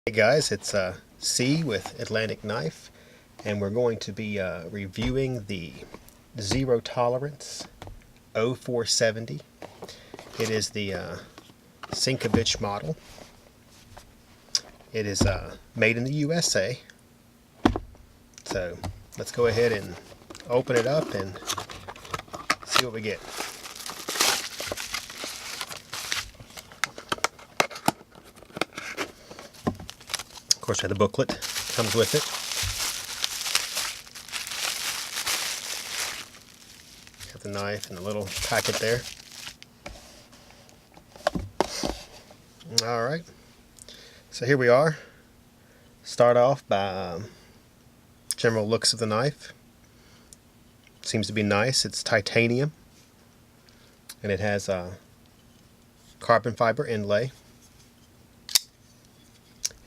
Hey guys, it's C with Atlantic Knife, and we're going to be reviewing the Zero Tolerance 0470. It is the Sinkevich model. It is made in the USA. So let's go ahead and open it up and see what we get. Of course, we have the booklet comes with it. Got the knife and the little packet there. All right. So here we are. Start off by general looks of the knife. Seems to be nice. It's titanium, and it has a carbon fiber inlay.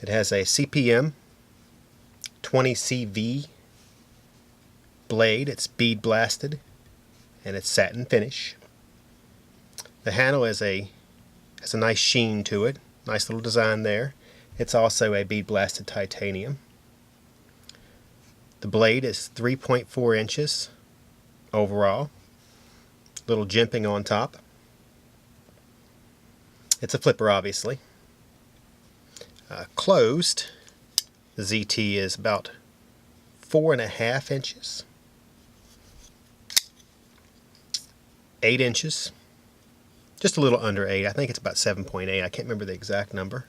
It has a CPM 20CV blade. It's bead blasted, and it's satin finish. The handle has a nice sheen to it. Nice little design there. It's also a bead blasted titanium. The blade is 3.4 inches overall. Little jimping on top. It's a flipper, obviously. Closed, the ZT is about 4.5 inches, 8 inches, just a little under 8. I think it's about 7.8. I can't remember the exact number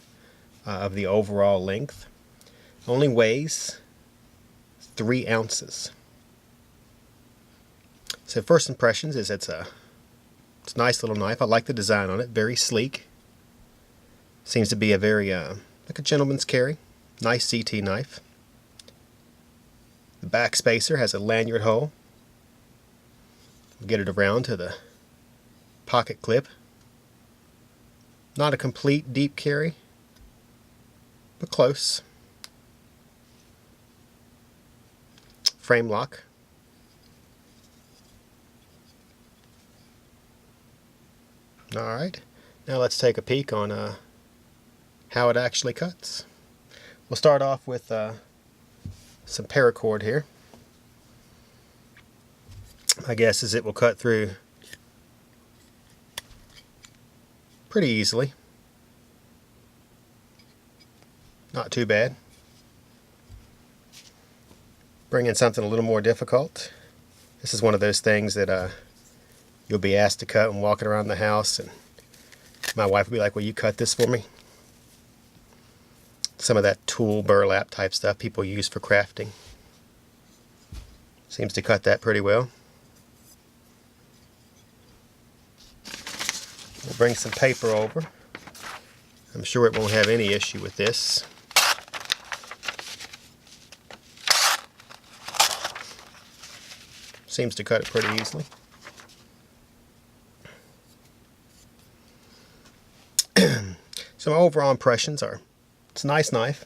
of the overall length. Only weighs 3 ounces. So first impressions is it's a nice little knife. I like the design on it. Very sleek. Seems to be a very like a gentleman's carry. Nice ZT knife. The back spacer has a lanyard hole. Get it around to the pocket clip. Not a complete deep carry, but close. Frame lock. Alright, now let's take a peek on how it actually cuts. We'll start off with some paracord here. My guess is it will cut through pretty easily. Not too bad. Bring in something a little more difficult. This is one of those things that you'll be asked to cut when walking around the house, and my wife will be like, "Will you cut this for me?" Some of that tool burlap type stuff people use for crafting. Seems to cut that pretty well. We'll bring some paper over. I'm sure it won't have any issue with this. Seems to cut it pretty easily. So my overall impressions are, it's a nice knife.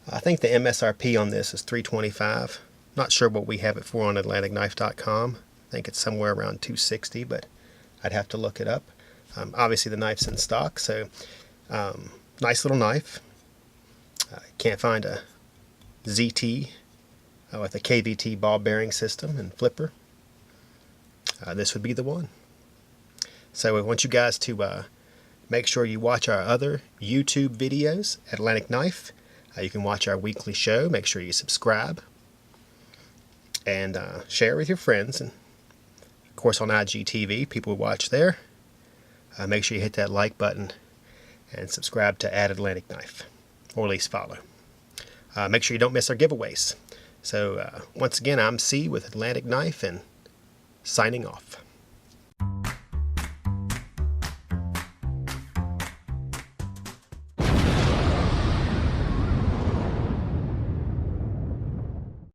I think the MSRP on this is $325. Not sure what we have it for on AtlanticKnife.com. I think it's somewhere around $260, but I'd have to look it up. Obviously the knife's in stock, so nice little knife. Can't find a ZT with a KVT ball bearing system and flipper. This would be the one. So I want you guys to make sure you watch our other YouTube videos, Atlantic Knife. You can watch our weekly show. Make sure you subscribe and share with your friends. And of course on IGTV, people who watch there. Make sure you hit that like button and subscribe to Atlantic Knife, or at least follow. Make sure you don't miss our giveaways. So once again, I'm C with Atlantic Knife, and signing off.